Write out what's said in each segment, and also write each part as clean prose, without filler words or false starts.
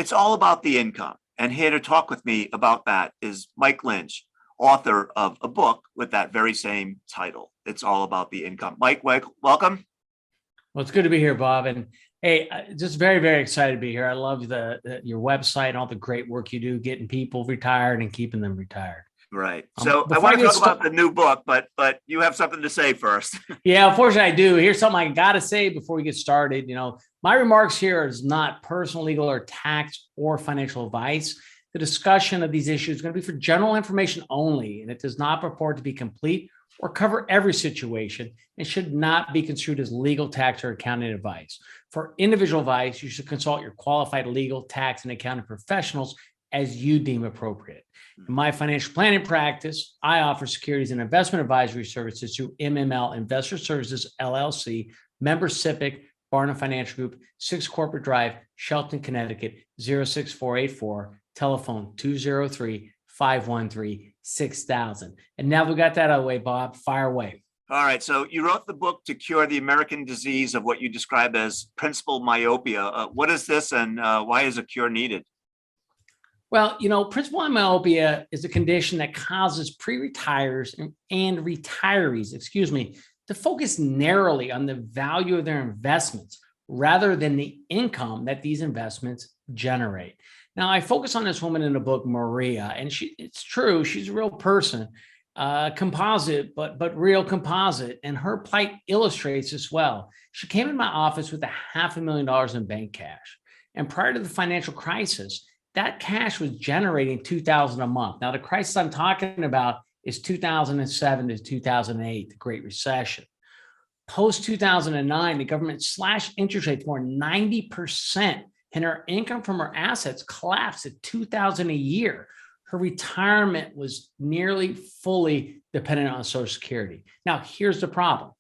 It's all about the income. And here to talk with me about that is Mike Lynch, author of a book with that very same title. It's all about the income. Mike, welcome. Well, it's good to be here, Bob. And hey, just very, very excited to be here. I love your website and all the great work you do getting people retired and keeping them retired. Right. So I want to talk about the new book, but you have something to say first. Yeah, unfortunately, I do. Here's something I got to say before we get started. My remarks here is not personal, legal, or tax or financial advice. The discussion of these issues is going to be for general information only, and it does not purport to be complete or cover every situation and should not be construed as legal, tax, or accounting advice. For individual advice, you should consult your qualified legal, tax, and accounting professionals as you deem appropriate. In my financial planning practice, I offer securities and investment advisory services through MML Investor Services, LLC, member SIPC, Barnum Financial Group, 6 Corporate Drive, Shelton, Connecticut, 06484, telephone 203-513-6000. And now we've got that out of the way, Bob, fire away. All right. So you wrote the book to cure the American disease of what you describe as principal myopia. What is this and why is a cure needed? Well, principal myopia is a condition that causes pre-retires and retirees, to focus narrowly on the value of their investments rather than the income that these investments generate. Now, I focus on this woman in the book, Maria, and it's true, she's a real person, composite, but real composite, and her plight illustrates this well. She came in my office with $500,000 in bank cash, and prior to the financial crisis, that cash was generating $2,000 a month. Now, the crisis I'm talking about is 2007 to 2008, the Great Recession. Post 2009, the government slashed interest rates more than 90%, and her income from her assets collapsed at $2,000 a year. Her retirement was nearly fully dependent on Social Security. Now, here's the problem.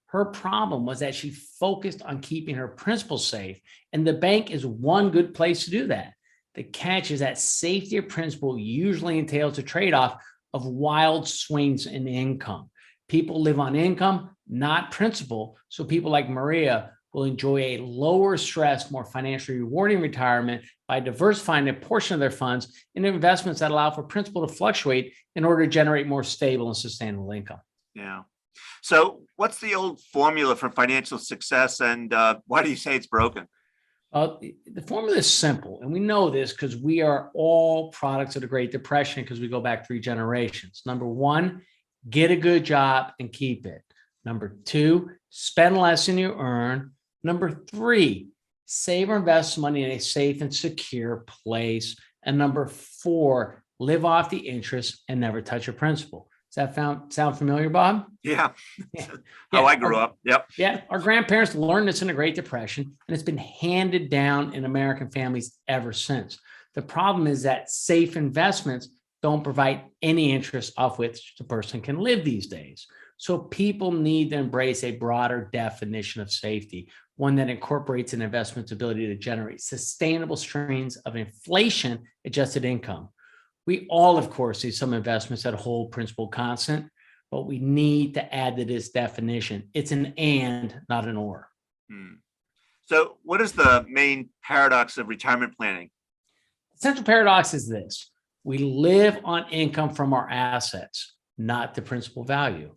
Her problem was that she focused on keeping her principal safe, and the bank is one good place to do that. The catch is that safety of principal usually entails a trade-off of wild swings in income. People live on income, not principal. So people like Maria will enjoy a lower stress, more financially rewarding retirement by diversifying a portion of their funds into investments that allow for principal to fluctuate in order to generate more stable and sustainable income. Yeah. So what's the old formula for financial success, and why do you say it's broken? The formula is simple, and we know this because we are all products of the Great Depression because we go back 3 generations. Number 1, get a good job and keep it. Number 2, spend less than you earn. Number 3, save or invest money in a safe and secure place. And number 4, live off the interest and never touch your principal. Does that sound familiar, Bob? Yeah. How I grew up. Yep. Yeah. Our grandparents learned this in the Great Depression, and it's been handed down in American families ever since. The problem is that safe investments don't provide any interest off which the person can live these days. So people need to embrace a broader definition of safety, one that incorporates an investment's ability to generate sustainable streams of inflation-adjusted income. We all, of course, see some investments that hold principal constant, but we need to add to this definition. It's an and, not an or. So what is the main paradox of retirement planning? The central paradox is this. We live on income from our assets, not the principal value.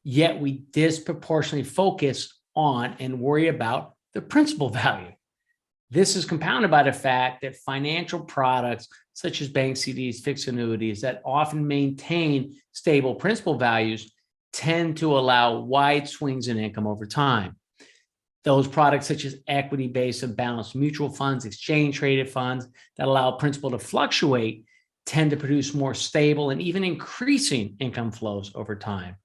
Yet we disproportionately focus on and worry about the principal value. This is compounded by the fact that financial products such as bank CDs, fixed annuities that often maintain stable principal values tend to allow wide swings in income over time. Those products such as equity-based and balanced mutual funds, exchange-traded funds that allow principal to fluctuate tend to produce more stable and even increasing income flows over time.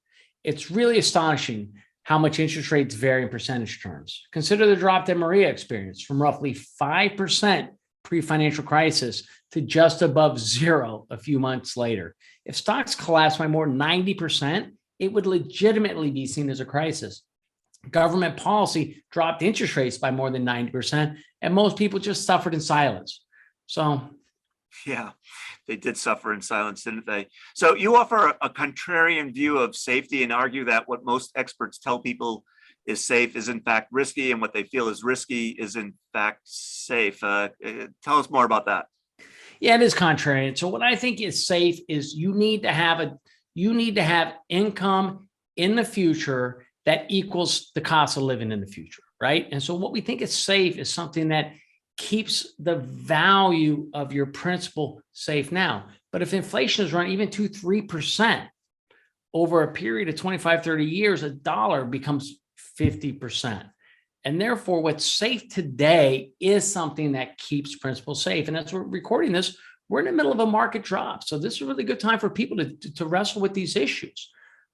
It's really astonishing how much interest rates vary in percentage terms. Consider the drop that Maria experienced from roughly 5% pre-financial crisis to just above 0 a few months later. If stocks collapsed by more than 90%, it would legitimately be seen as a crisis. Government policy dropped interest rates by more than 90%, and most people just suffered in silence. So, yeah, they did suffer in silence, didn't they? So you offer a contrarian view of safety and argue that what most experts tell people is safe is in fact risky, and what they feel is risky is in fact safe. Tell us more about that. Yeah, it is contrarian. So what I think is safe is you need to have income in the future that equals the cost of living in the future, right? And so what we think is safe is something that keeps the value of your principal safe now. But if inflation is running even 2-3% over a period of 25, 30 years, a dollar becomes 50%. And therefore, what's safe today is something that keeps principal safe. And as we're recording this, we're in the middle of a market drop. So this is a really good time for people to wrestle with these issues.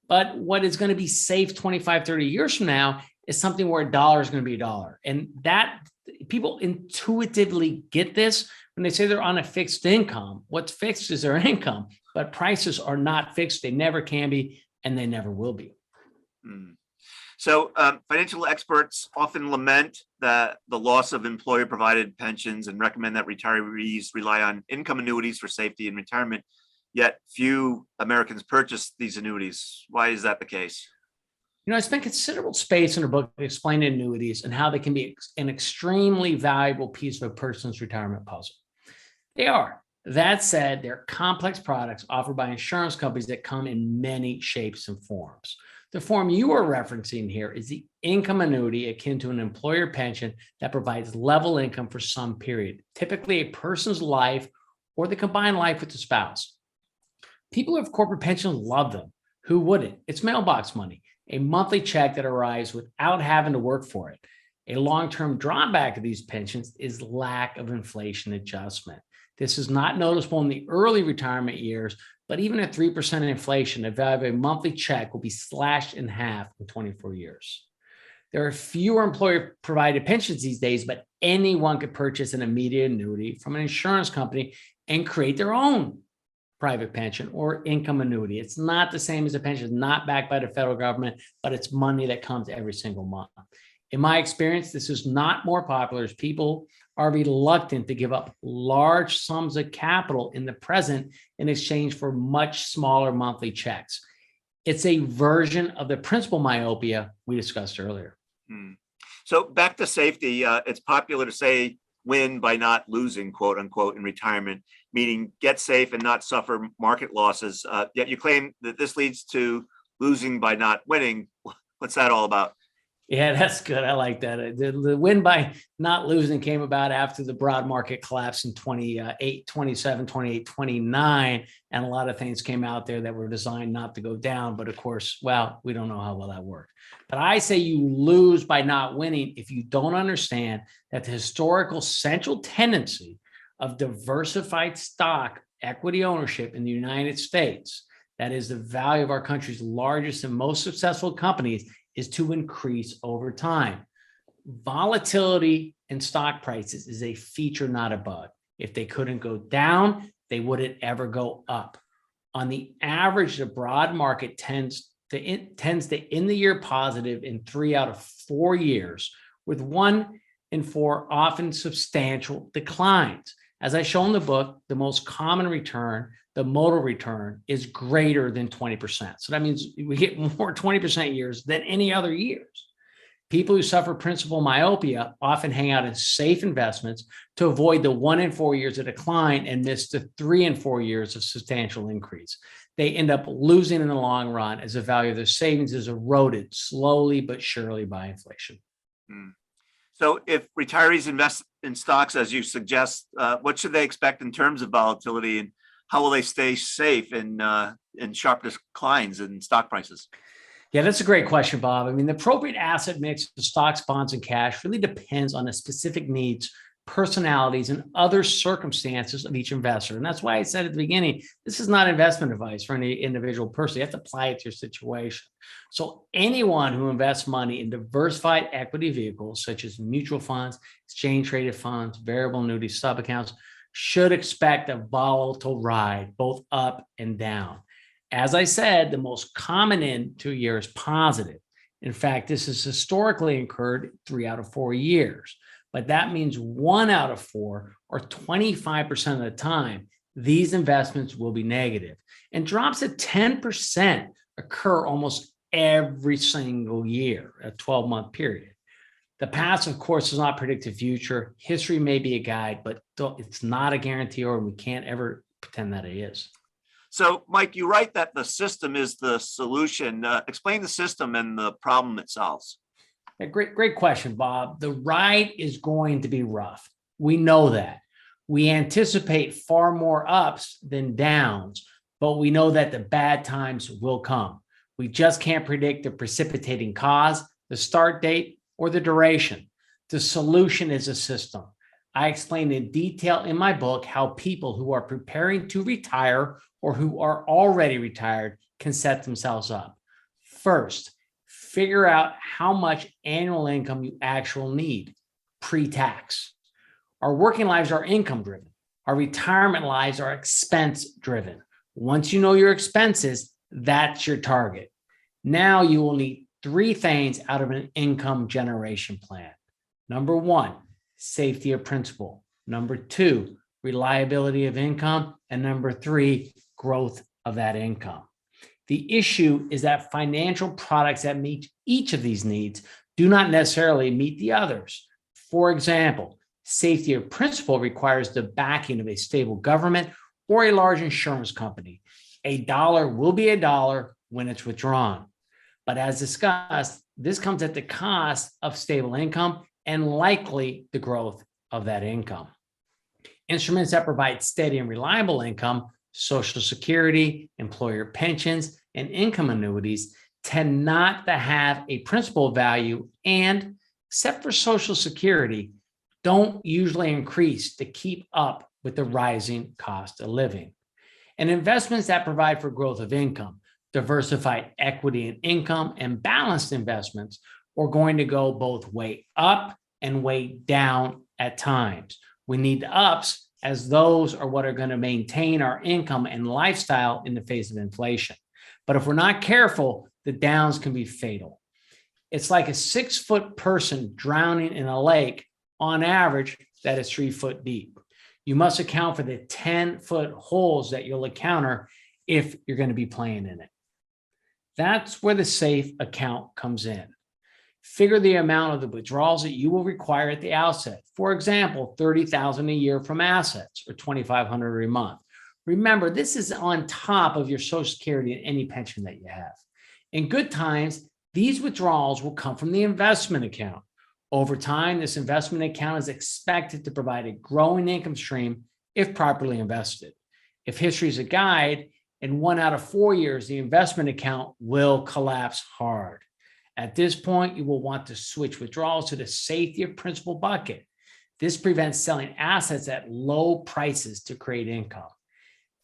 But what is going to be safe 25, 30 years from now is something where a dollar is going to be a dollar. And that people intuitively get this when they say they're on a fixed income. What's fixed is their income, but prices are not fixed. They never can be, and they never will be. So financial experts often lament the loss of employer-provided pensions and recommend that retirees rely on income annuities for safety in retirement. Yet few Americans purchase these annuities. Why is that the case? I spent considerable space in a book explaining annuities and how they can be an extremely valuable piece of a person's retirement puzzle. They are. That said, they're complex products offered by insurance companies that come in many shapes and forms. The form you are referencing here is the income annuity, akin to an employer pension that provides level income for some period, typically a person's life or the combined life with the spouse. People who have corporate pensions love them. Who wouldn't? It's mailbox money, a monthly check that arrives without having to work for it. A long-term drawback of these pensions is lack of inflation adjustment. This is not noticeable in the early retirement years, but even at 3% inflation, the value of a monthly check will be slashed in half in 24 years. There are fewer employer-provided pensions these days, but anyone could purchase an immediate annuity from an insurance company and create their own private pension or income annuity. It's not the same as a pension, it's not backed by the federal government, but it's money that comes every single month. In my experience, this is not more popular as people are reluctant to give up large sums of capital in the present in exchange for much smaller monthly checks. It's a version of the principal myopia we discussed earlier. So back to safety, it's popular to say win by not losing, quote unquote, in retirement, meaning get safe and not suffer market losses. Yet you claim that this leads to losing by not winning. What's that all about? Yeah, that's good. I like that. The win by not losing came about after the broad market collapse in 27, 28, 29. And a lot of things came out there that were designed not to go down. But of course, well, we don't know how well that worked. But I say you lose by not winning if you don't understand that the historical central tendency of diversified stock equity ownership in the United States, that is the value of our country's largest and most successful companies, is to increase over time. Volatility in stock prices is a feature, not a bug. If they couldn't go down, they wouldn't ever go up. On the average, the broad market tends to end the year positive in 3 out of 4 years, with 1 in 4 often substantial declines. As I show in the book, the most common return, the modal return, is greater than 20%. So that means we get more 20% years than any other years. People who suffer principal myopia often hang out in safe investments to avoid the 1 in 4 years of decline and miss the 3 in 4 years of substantial increase. They end up losing in the long run as the value of their savings is eroded slowly but surely by inflation. So if retirees invest in stocks, as you suggest, what should they expect in terms of volatility, and how will they stay safe in sharp declines in stock prices? Yeah, that's a great question, Bob. I mean, the appropriate asset mix of stocks, bonds, and cash really depends on the specific needs, personalities, and other circumstances of each investor. And that's why I said at the beginning, this is not investment advice for any individual person. You have to apply it to your situation. So anyone who invests money in diversified equity vehicles, such as mutual funds, exchange traded funds, variable annuity sub-accounts, should expect a volatile ride, both up and down. As I said, the most common end to a year is positive. In fact, this has historically occurred 3 out of 4 years. But that means 1 out of 4, or 25% of the time, these investments will be negative. And drops of 10% occur almost every single year, a 12-month period. The past, of course, does not predict the future. History may be a guide, but it's not a guarantee, or we can't ever pretend that it is. So, Mike, you write that the system is the solution. Explain the system and the problem it solves. Yeah, great question, Bob. The ride is going to be rough. We know that. We anticipate far more ups than downs, but we know that the bad times will come. We just can't predict the precipitating cause, the start date, or the duration. The solution is a system. I explain in detail in my book how people who are preparing to retire or who are already retired can set themselves up. First, figure out how much annual income you actually need pre-tax. Our working lives are income driven. Our retirement lives are expense driven. Once you know your expenses, that's your target. Now you will need three things out of an income generation plan. Number one, safety of principal. Number two, reliability of income. And number three, growth of that income. The issue is that financial products that meet each of these needs do not necessarily meet the others. For example, safety of principal requires the backing of a stable government or a large insurance company. A dollar will be a dollar when it's withdrawn. But as discussed, this comes at the cost of stable income and likely the growth of that income. Instruments that provide steady and reliable income, Social Security, employer pensions, and income annuities, tend not to have a principal value and, except for Social Security, don't usually increase to keep up with the rising cost of living. And investments that provide for growth of income, diversified equity and income, and balanced investments are going to go both way up and way down at times. We need the ups, as those are what are going to maintain our income and lifestyle in the face of inflation. But if we're not careful, the downs can be fatal. It's like a 6-foot person drowning in a lake, on average, that is 3 foot deep. You must account for the 10-foot holes that you'll encounter if you're going to be playing in it. That's where the safe account comes in. Figure the amount of the withdrawals that you will require at the outset. For example, $30,000 a year from assets or $2,500 a month. Remember, this is on top of your Social Security and any pension that you have. In good times, these withdrawals will come from the investment account. Over time, this investment account is expected to provide a growing income stream if properly invested. If history is a guide, in 1 out of 4 years, the investment account will collapse hard. At this point, you will want to switch withdrawals to the safety of principal bucket. This prevents selling assets at low prices to create income.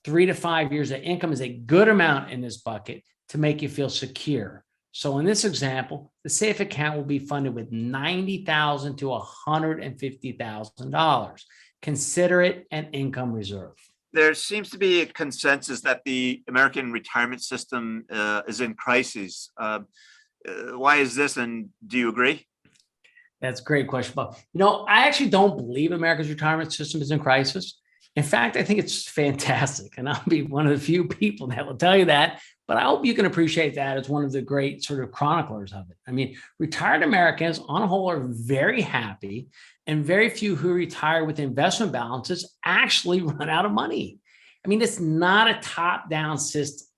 3 to 5 years of income is a good amount in this bucket to make you feel secure. So in this example, the safe account will be funded with $90,000 to $150,000. Consider it an income reserve. There seems to be a consensus that the American retirement system is in crisis. Why is this, and do you agree? That's a great question, Bob. I actually don't believe America's retirement system is in crisis. In fact, I think it's fantastic, and I'll be one of the few people that will tell you that, but I hope you can appreciate that as one of the great sort of chroniclers of it. I mean, retired Americans on a whole are very happy, and very few who retire with investment balances actually run out of money. I mean, it's not a top-down system.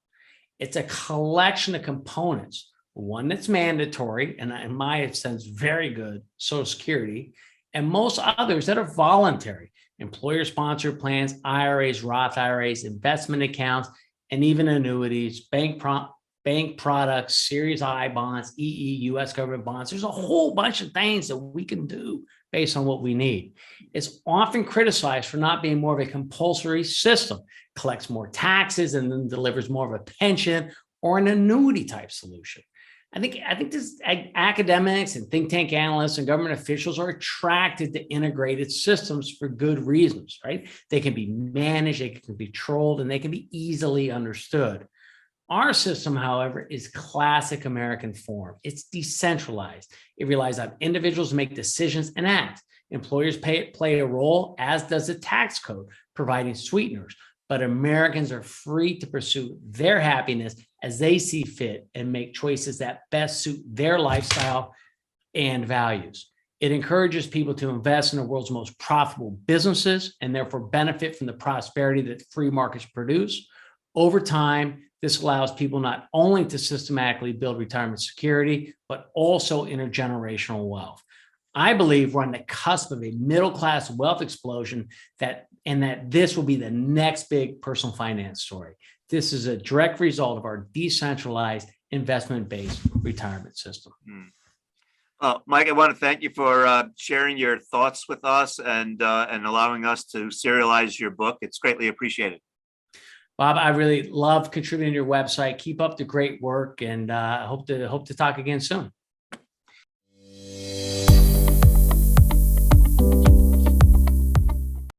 It's a collection of components. One that's mandatory, and in my sense, very good, Social Security, and most others that are voluntary, employer-sponsored plans, IRAs, Roth IRAs, investment accounts, and even annuities, bank products, Series I bonds, EE, U.S. government bonds. There's a whole bunch of things that we can do based on what we need. It's often criticized for not being more of a compulsory system, collects more taxes and then delivers more of a pension or an annuity type solution. I think this academics and think tank analysts and government officials are attracted to integrated systems for good reasons, right? They can be managed, they can be controlled, and they can be easily understood. Our system, however, is classic American form. It's decentralized. It relies on individuals to make decisions and act. Employers play a role, as does the tax code, providing sweeteners. but Americans are free to pursue their happiness as they see fit and make choices that best suit their lifestyle and values. It encourages people to invest in the world's most profitable businesses and therefore benefit from the prosperity that free markets produce. Over time, this allows people not only to systematically build retirement security, but also intergenerational wealth. I believe we're on the cusp of a middle-class wealth explosion that this will be the next big personal finance story. This is a direct result of our decentralized investment-based retirement system. Mike, I want to thank you for sharing your thoughts with us and allowing us to serialize your book. It's greatly appreciated. Bob, I really love contributing to your website. Keep up the great work, and hope to talk again soon.